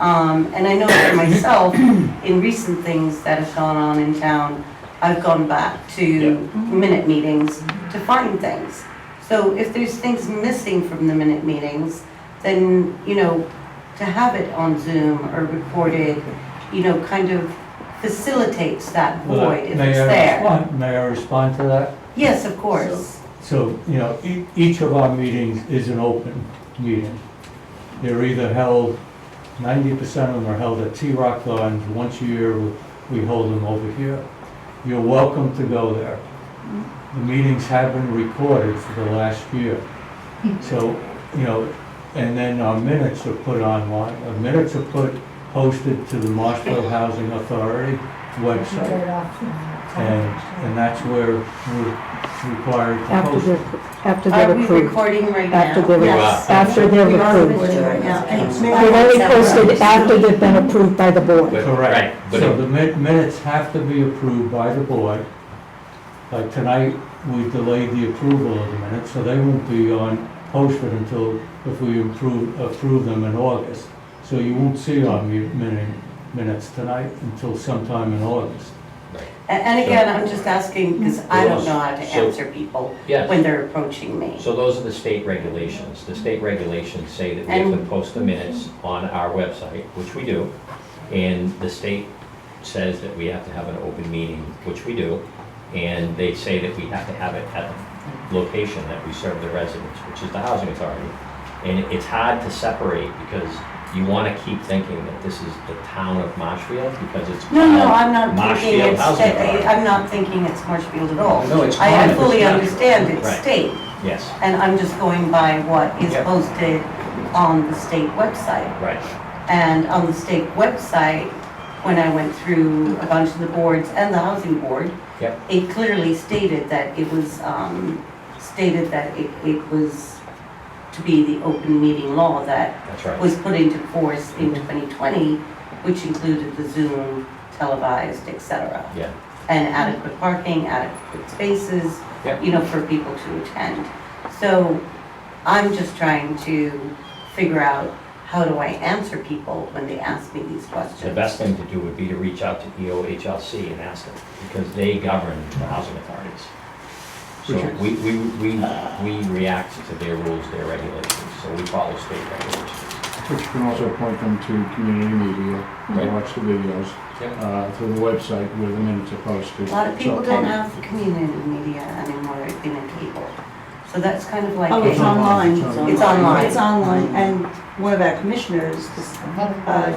And I know for myself, in recent things that have gone on in town, I've gone back to minute meetings to find things. So if there's things missing from the minute meetings, then, to have it on Zoom or recorded, kind of facilitates that void if it's there. May I respond to that? Yes, of course. So, each of our meetings is an open meeting. They're either held, 90% of them are held at T-Rock Gardens. Once a year, we hold them over here. You're welcome to go there. The meetings have been recorded for the last year. So, and then our minutes are put online. Our minutes are posted to the Marshfield Housing Authority website. And that's where we're required to post it. After Are they're we approved. recording right now? After they're, Yes. after We they're are approved. recording right now. And They're only posted after they've been approved by the board. But- Correct. Right, but So the minutes have to be approved by the board. Like tonight, we delayed the approval of the minutes, so they won't be posted until, if we approve them in August. So you won't see our minutes tonight until sometime in August. And again, I'm just asking because I don't know how to So- answer people Yes. when they're approaching me. So those are the state regulations. The state regulations say that we have to And- post the minutes on our website, which we do. And the state says that we have to have an open meeting, which we do. And they say that we have to have it at the location that we serve the residents, which is the housing authority. And it's hard to separate because you want to keep thinking that this is the town of Marshfield because it's No, I'm not thinking Marshfield it's, Housing Authority. I'm not thinking it's Marshfield at all. No, it's I common, fully it's not. understand it's Right. state, Yes, and I'm just going by what is Yep. posted on the state website. right. And on the state website, when I went through a bunch of the boards and the housing board, Yep. it clearly stated that it was, it was to be the open meeting law that That's right. was put into force in 2020, which included the Zoom, televised, et cetera. Yeah. And adequate parking, adequate spaces, Yep. for people to attend. So I'm just trying to figure out, how do I answer people when they ask me these questions? The best thing to do would be to reach out to EOHLC and ask them, because they govern the housing authorities. So we react to their rules, their regulations, so we follow state regulations. But you can also point them to community media, Right. watch the videos, through the website where the minutes are posted. A lot of people So- don't have the community media anymore, they've been in cable. So that's kind of like. Oh, it's a- online. It's online. It's online, and one of our commissioners,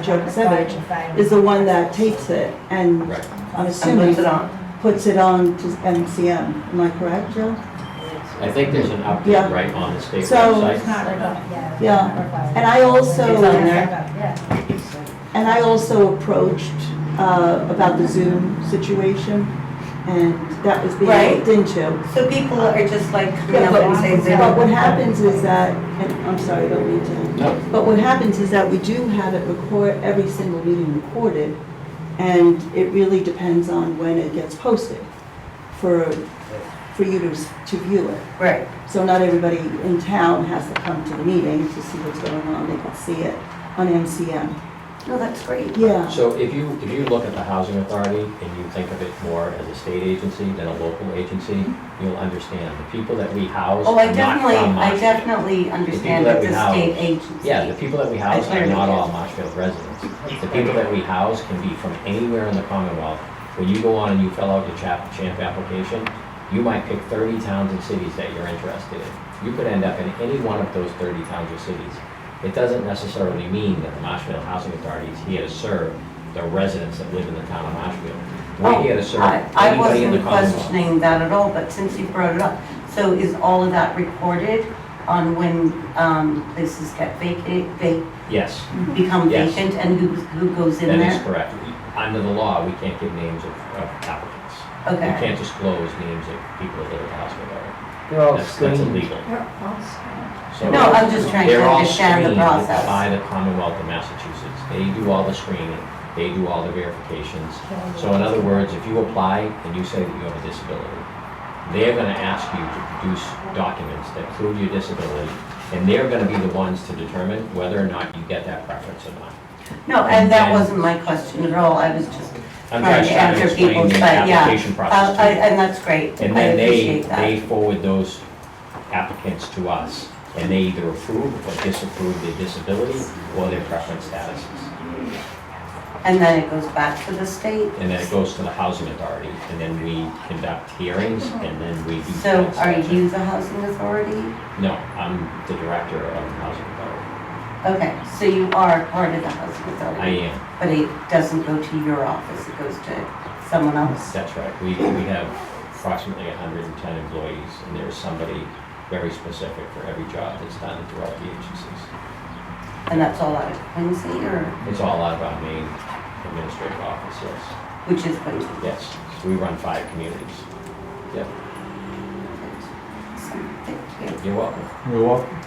Joe Savage, is the one that tapes it, and Right. I'm And assuming puts it on. puts it on to MCM. Am I correct, Joe? I think there's an Yeah. update right on the state So- website. Yeah, and I also. It's on there. And I also approached about the Zoom situation, and that was being Right. looked into. So people are just like coming Yeah, up and saying they but what don't. happens is that, and I'm sorry, I don't mean to. No. But what happens is that we do have it every single meeting recorded, and it really depends on when it gets posted for you to view it. Right, So not everybody in town has to come to the meeting to see what's going on, they can see it on MCM. No, that's great. Yeah. So if you look at the housing authority and you think of it more as a state agency than a local agency, you'll understand. The people that we house Oh, I are not from Marshfield. definitely understand that that we the house- state agency. Yeah, the people that we house I are not clearly all do. Marshfield residents. The people that we house can be from anywhere in the Commonwealth. When you go on and you fill out your CHAMP application, you might pick 30 towns and cities that you're interested in. You could end up in any one of those 30 towns or cities. It doesn't necessarily mean that the Marshfield Housing Authority is here to serve the residents that live in the town of Marshfield. We're here to serve I anybody in the wasn't Commonwealth. questioning that at all, but since you brought it up, so is all of that recorded on when places get Yes, become Yes. vacant, and who goes in that is there? correct. Under the law, we can't give names of applicants. We Okay, can't disclose names of people that live at the housing authority. They're all That's screened. illegal. So no, I'm just trying to they're all understand the screened process. by the Commonwealth of Massachusetts. They do all the screening, they do all the verifications. So in other words, if you apply and you say that you have a disability, they're gonna ask you to produce documents that prove your disability, and they're gonna be the ones to determine whether or not you get that preference or not. No, and that then- wasn't my question at all, I was just I'm trying just to trying to answer explain people's, the but yeah. application process to you. And that's great, I And then appreciate they that. forward those applicants to us, and they either approve or disapprove their disability or their preference statuses. And then it goes back to the state? And then it goes to the housing authority, and then we conduct hearings, and then we do. So tax are statute. you the housing authority? No, I'm the director of the housing authority. Okay, so you are part of the housing I authority? am, But it doesn't go to your office, it goes to someone else? that's right. We have approximately 110 employees, and there's somebody very specific for every job that's done throughout the agencies. And that's all out of Quincy, or, It's all out of our main administrative office, yes. which is Quincy? Yes, so we run 5 communities. Yep, Thank you. you're welcome. You're welcome.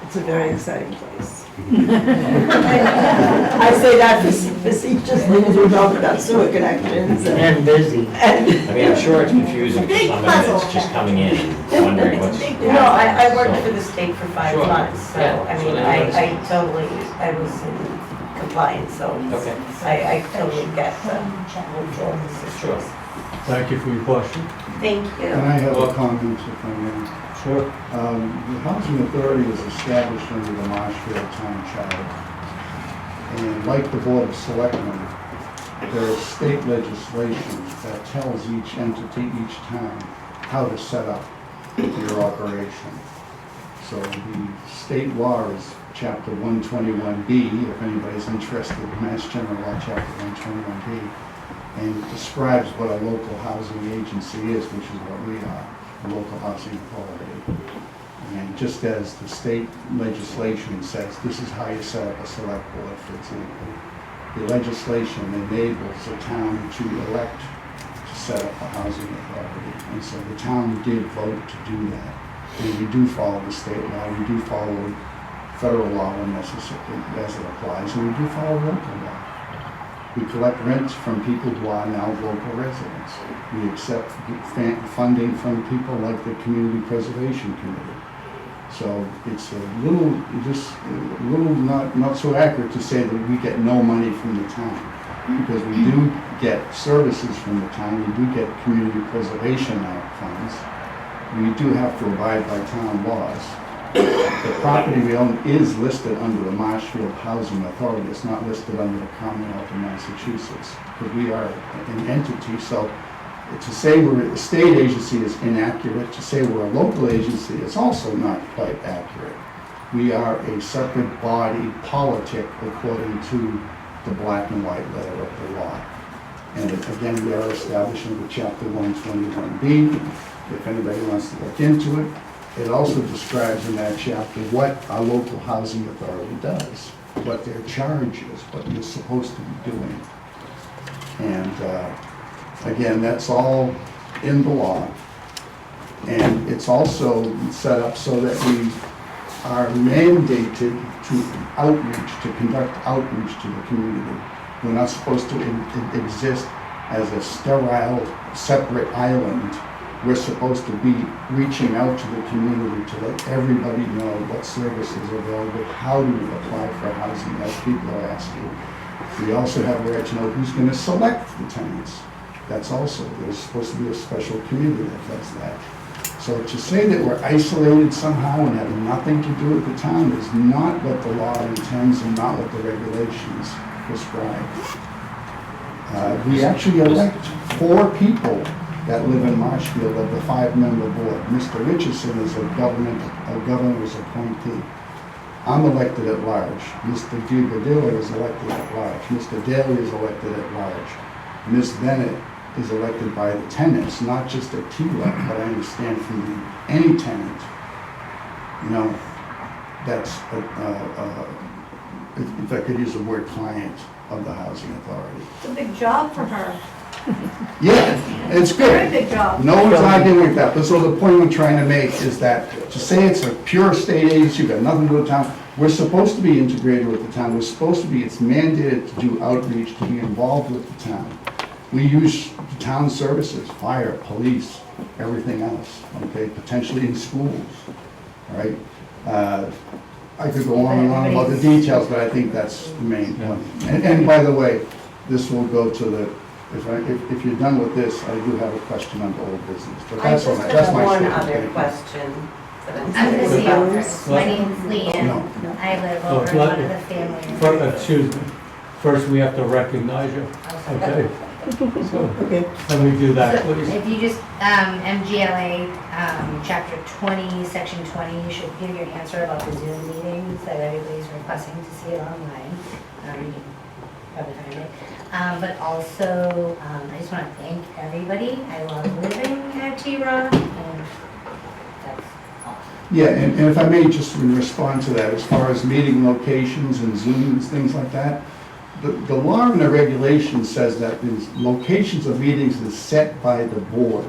It's a very exciting place. I say that facetiously as we're talking about sewer connections and. And busy. I mean, I'm sure it's confusing for somebody that's just coming in and wondering what's. No, I worked for the state for 5 Sure. months, so, Yeah, I so mean, then I totally, I was in compliance, so Okay. I totally get the whole system. Sure. Thank you for your question. Thank you. And I have a comment if I may. Sure. The Housing Authority was established under the Marshfield Town Charter. And like the Board of Selectmen, there is state legislation that tells each entity, each town, how to set up your operation. So the state law is Chapter 121B, if anybody's interested, Mass General Law, Chapter 121B, and describes what a local housing agency is, which is what we are, a local housing authority. And just as the state legislation says, this is how you set up a select board, for example, the legislation enables the town to elect to set up a housing authority. And so the town did vote to do that. And we do follow the state law, we do follow federal law when necessary, as it applies, and we do follow local law. We collect rents from people who are now local residents. We accept funding from people like the Community Preservation Committee. So it's a little not so accurate to say that we get no money from the town, because we do get services from the town, we do get Community Preservation Act funds. We do have to abide by town laws. The property we own is listed under the Marshfield Housing Authority. It's not listed under the Commonwealth of Massachusetts, because we are an entity. So to say we're a state agency is inaccurate. To say we're a local agency is also not quite accurate. We are a separate body politic according to the black and white letter of the law. And again, we are established under Chapter 121B. If anybody wants to look into it, it also describes in that chapter what our local housing authority does, what their charge is, what you're supposed to be doing. And again, that's all in the law. And it's also set up so that we are mandated to conduct outreach to the community. We're not supposed to exist as a sterile, separate island we're supposed to be reaching out to the community to let everybody know what services are available, how do we apply for housing, as people are asking. We also have a right to know who's going to select the tenants. That's also, there's supposed to be a special committee that does that. So to say that we're isolated somehow and have nothing to do with the town is not what the law intends and not what the regulations prescribe. We actually elect 4 people that live in Marshfield of the 5-member board. Mr. Richardson is a governor's appointee. I'm elected at large. Mr. Giugadillo is elected at large. Mr. Daly is elected at large. Ms. Bennett is elected by the tenants, not just at T-Rock, but I understand from any tenant, you know, that's, if I could use the word client of the housing authority. It's a big job for her. Yeah, it's Very good. big job. No one's arguing with that, but so the point I'm trying to make is that to say it's a pure state agency, got nothing to do with town, we're supposed to be integrated with the town, we're supposed to be, it's mandated to do outreach, to be involved with the town. We use the town services, fire, police, everything else, okay, potentially in schools, all right? I could go on and on about the details, but I think that's the main point. And by the way, this will go to the, if you're done with this, I do have a question on the old business, but I that's just all right, that's have my one statement. other Thank you. question. I'm the CEO. My name's Leanne. No. I live Well, over one of the family. Excuse me, first we have to recognize you, okay? So, Okay. let me do that, So please. if you just, MGLA, chapter 20, section 20, you should give your answer about the Zoom meetings that everybody's requesting to see it online. You can probably find it. But also, I just want to thank everybody. I love living at T-Rock, and that's all. Yeah, and if I may just respond to that, as far as meeting locations and Zoom and things like that, the law and the regulation says that the locations of meetings is set by the board.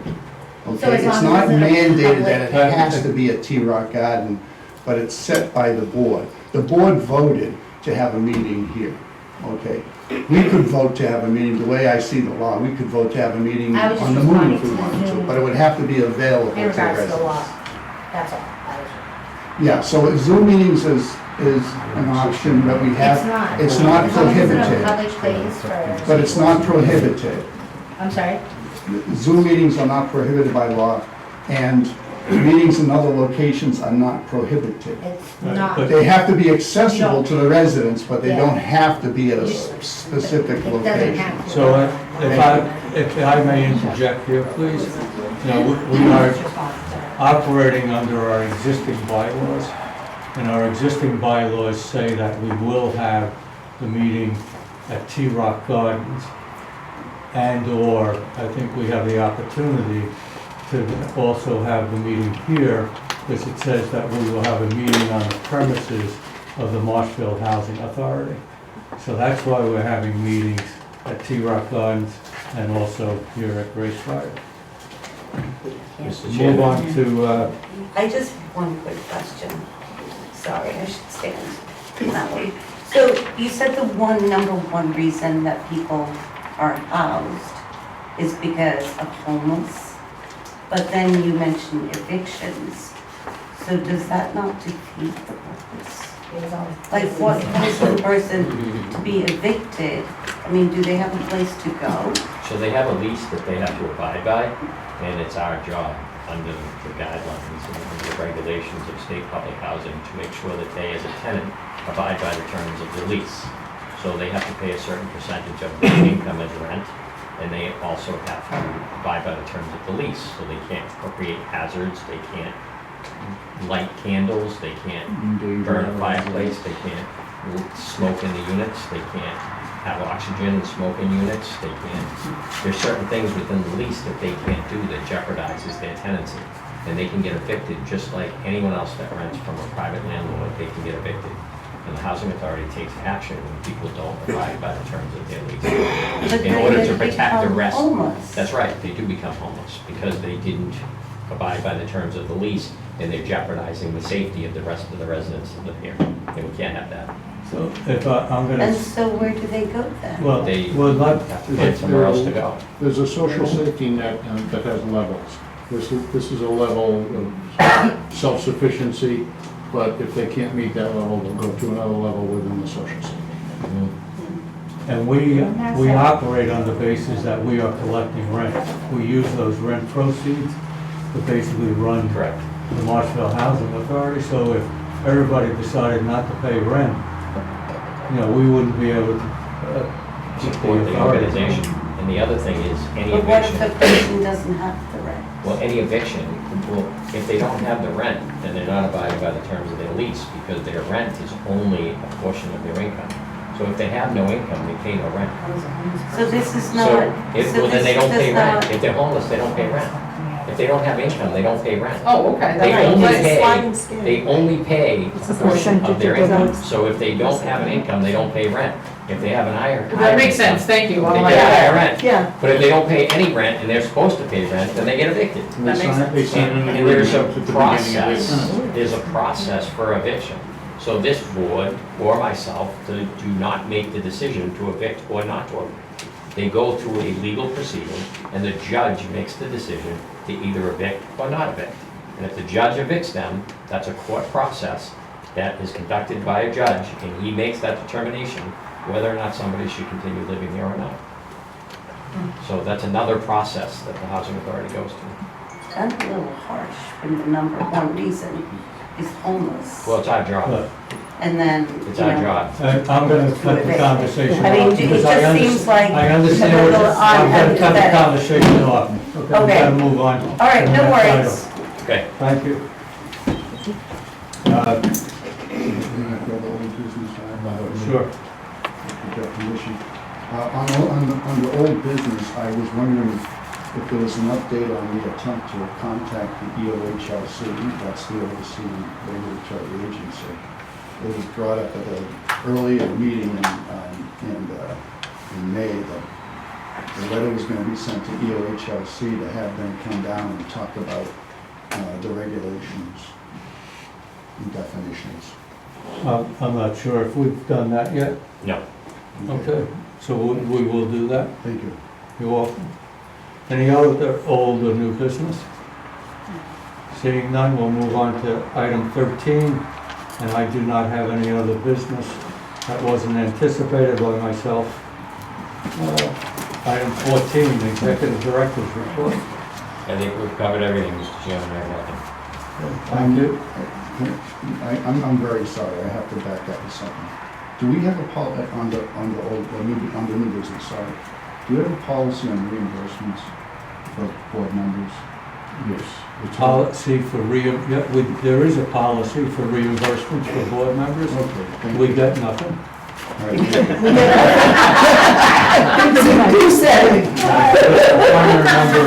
So Okay, as it's long not as it's a mandated that it public- has to be a T-Rock garden, but it's set by the board. The board voted to have a meeting here, okay? We could vote to have a meeting, the way I see the law, we could vote to have a meeting I was just on the moon if we responding to wanted to, Zoom. but it would have to be available to In the regards to the law, residents. that's all. That was- Yeah, so Zoom meetings is an option that we have. It's not. It's not As long as it's in a prohibited, public place for. but it's not prohibited. I'm sorry? Zoom meetings are not prohibited by law, and meetings in other locations are not prohibited. It's Right, not. but- They have to be accessible to the residents, but they Yeah. don't have to be at a specific It doesn't location. have to. So if I may interject here, please. You know, we are operating under our existing bylaws, and our existing bylaws say that we will have the meeting at T-Rock Gardens, and/or I think we have the opportunity to also have the meeting here, because it says that we will have a meeting on the premises of the Marshfield Housing Authority. So that's why we're having meetings at T-Rock Gardens and also here at Grace Fire. Mr. Move Chairman. on to, I just have one quick question. Sorry, I should stand that way. So you said the number one reason that people are housed is because of homeless, but then you mentioned evictions. So does that not defeat the purpose? Like, what is the person to be evicted? I mean, do they have a place to go? So they have a lease that they have to abide by, and it's our job under the guidelines and the regulations of state public housing to make sure that they, as a tenant, abide by the terms of the lease. So they have to pay a certain percentage of their income as rent, and they also have to abide by the terms of the lease. So they can't create hazards, they can't light candles, they can't burn a fireplace, they can't smoke in the units, they can't have oxygen and smoke in units, they can't, there's certain things within the lease that they can't do that jeopardizes their tenancy. And they can get evicted just like anyone else that rents from a private landlord, they can get evicted. And the housing authority takes action when people don't abide by the terms of their lease. But In then order they to protect the become rest. homeless. That's right, they do become homeless because they didn't abide by the terms of the lease, and they're jeopardizing the safety of the rest of the residents that live here. And we can't have that. so if I'm And gonna, so where do they go then? well, They not, have to find somewhere else to go. There's a social safety net that has levels. This is a level of self-sufficiency, but if they can't meet that level, they'll go to another level within the social security. And we operate on the basis that we are collecting rent. We use those rent proceeds to basically run Correct. the Marshfield Housing Authority. So if everybody decided not to pay rent, you know, we wouldn't be able to keep Support the the authority. organization. And the other thing is, any But what if eviction, the person doesn't have the rent? well, any eviction, well, if they don't have the rent, then they're not abiding by the terms of their lease, because their rent is only a portion of their income. So if they have no income, they pay no rent. So this is So, not, if, so well, then this they don't pay does rent. not, If they're homeless, they don't pay rent. If they don't have income, they don't pay rent. Oh, okay, They that only makes sense. sliding pay, scale. they only pay It's a a portion of percentage their of the income. rent. So if they don't have an income, they don't pay rent. If they have an higher. That makes sense, thank you. They I'm get like, higher rent. Yeah. But if they don't pay any rent and they're supposed to pay rent, then they get evicted. That makes sense. They sign an And there's a agreement at the beginning of process, it. there's a process for eviction. So this board, or myself, do not make the decision to evict or not to evict. They go through a legal proceeding, and the judge makes the decision to either evict or not evict. And if the judge evicts them, that's a court process that is conducted by a judge, and he makes that determination whether or not somebody should continue living there or not. So that's another process that the housing authority goes to. that's a little harsh when the number one reason is homeless. Well, it's our job. But And then, It's you our know, job. I'm gonna cut the conversation I mean, off it because just I seems like I understand a what little you're, I'm gonna cut the unempathetic. conversation off. Okay, we Okay. gotta move on. All right, to no the next worries. item. Okay. Thank you. Sure. Definition. Under old business, I was wondering if there was an update on the attempt to contact the EOHLC, that's the overseeing regulatory agency. It was brought up at an earlier meeting in May that the letter was going to be sent to EOHLC to have them come down and talk about the regulations and definitions. I'm not sure if we've done that yet. No. Okay, so we will do that. Thank you. You're welcome. Any other old or new business? Seeing none, we'll move on to item 13, and I do not have any other business that wasn't anticipated by myself. Item 14, Executive Director's Report. I think we've covered everything, Mr. Chairman, I have nothing. Thank you. I'm very sorry, I have to back up a second. Do we have a policy on the new business, sorry? Do we have a policy on reimbursements for board members? Yes. Policy for there is a policy for reimbursements for board members. Okay, thank We you. got nothing. All right. Who said it? The primary number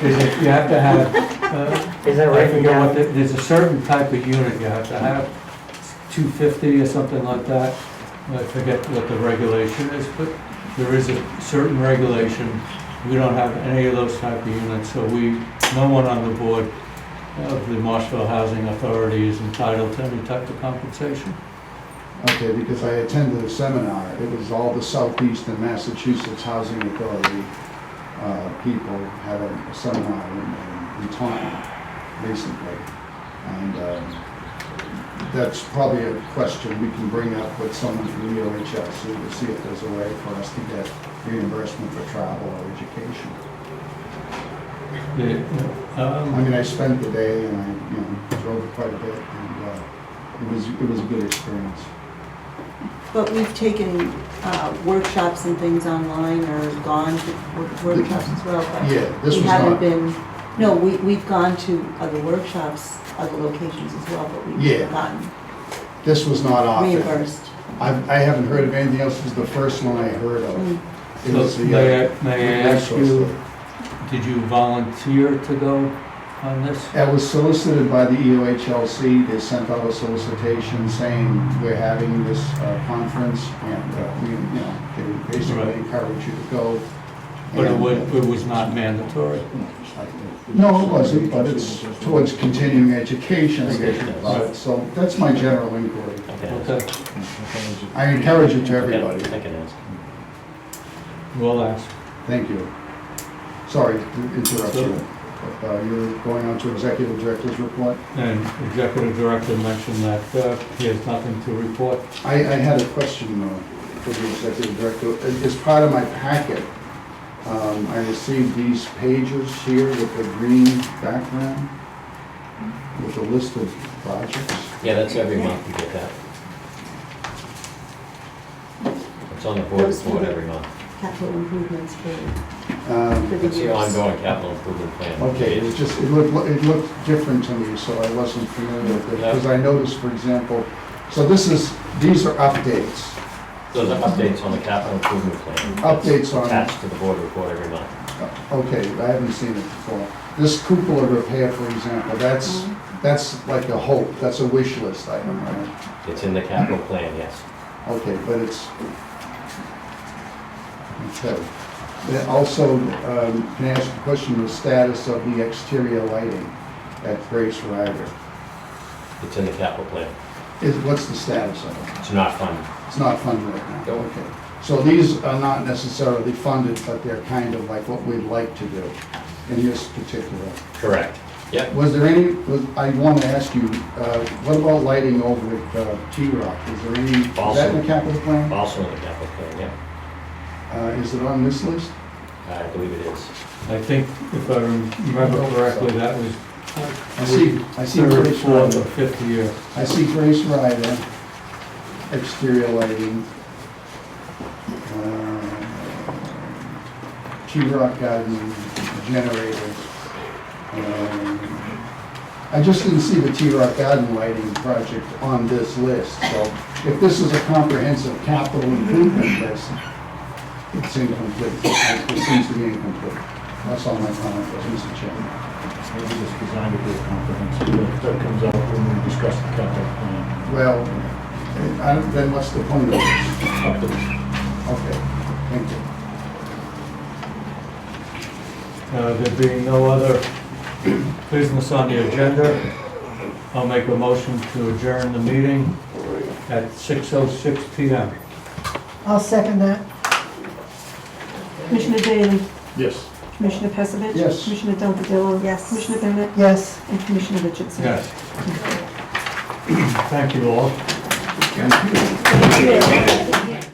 is if you have to have, Is that I right? forget what, there's a certain type of unit you have to have, 250 or something like that. I forget what the regulation is, but there is a certain regulation. We don't have any of those type of units, so no one on the board of the Marshfield Housing Authority is entitled to any type of compensation. Okay, because I attended a seminar, it was all the Southeastern Massachusetts Housing Authority people had a seminar in Taunton recently. And that's probably a question we can bring up with someone from the OHLC to see if there's a way for us to get reimbursement for travel or education. I mean, I spent the day and I drove quite a bit, and it was a good experience. But we've taken workshops and things online or gone to workshops as well. But Yeah, this we was haven't not. been, no, we've gone to other workshops, other locations as well, but we've Yeah. gotten This was not offered. reimbursed. I haven't heard of anything else. This is the first one I heard of. Mm. It was the, May I ask resource you, day. did you volunteer to go on this? It was solicited by the EOHLC. They sent out a solicitation saying we're having this conference and they basically Right. encourage you to go. But And, it was not mandatory? No, it wasn't, but it's towards continuing education, I guess you call it. So that's my general inquiry. Okay, I encourage it to everybody. I can ask. we'll ask. Thank you. Sorry to interrupt So- you. You're going on to executive director's report? And executive director mentioned that he has nothing to report. I had a question for the executive director. As part of my packet, I received these pages here with the green background, with a list of projects. Yeah, that's every month you get that. It's on the board Those report are the- every month. Capital improvements for the It's the years. ongoing capital improvement plan. Okay, it was just, it looked different to me, so I wasn't familiar with it. Because I noticed, for example, so these are updates. Those are updates on the capital improvement plan. Updates on- Attached to the board report every month. Okay, I haven't seen it before. This cupola repair, for example, that's like a hope, that's a wish list item, right? It's in the capital plan, yes. Okay, but it's, okay. Then also, can I ask a question, the status of the exterior lighting at Grace Ryder? It's in the capital plan. What's the status of it? It's not funded. It's not funded right now? Nope. Okay. So these are not necessarily funded, but they're kind of like what we'd like to do in this particular. Correct. Yep. Was there any, I want to ask you, what about lighting over at T-Rock? Is there any, is that in the capital plan? Also in the capital plan, yeah. Is it on this list? I believe it is. I think, if I remember correctly, that was I see third, Grace fourth, or Ryder. fifth year. I see Grace Ryder, exterior lighting. T-Rock Garden, generators. I just didn't see the T-Rock Garden lighting project on this list, so if this is a comprehensive capital improvement list, it's incomplete. It seems to be incomplete. That's all my comment was, Mr. Chairman. Maybe it's designed to be a comprehensive, that comes out when we discuss the capital plan. Well, then what's the point of this? Updates. Okay, thank you. There being no other business on the agenda, I'll make a motion to adjourn the meeting at 6:06 PM. I'll second that. Commissioner Daly, Yes. Commissioner Pesevich. Yes. Commissioner Delgadillo. Yes. Commissioner Bennett, Yes. and Commissioner Richardson. Yes. Thank you all. Thank you.